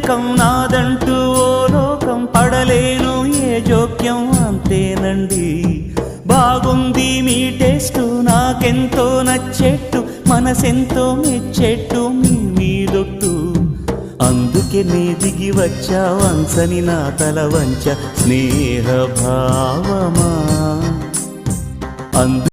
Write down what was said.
ప్రత్యేకం నాదంటూ ఓ లోకం పడలేను ఏ జోక్యం అంతేనండి. బాగుంది మీ టేస్టు నాకెంతో నచ్చేట్టు మనసెంతో మెచ్చేట్టు మీ మీదొట్టు. అందుకే నే దిగి వచ్చా వంచని నా తల వంచ స్నేహ భావమా.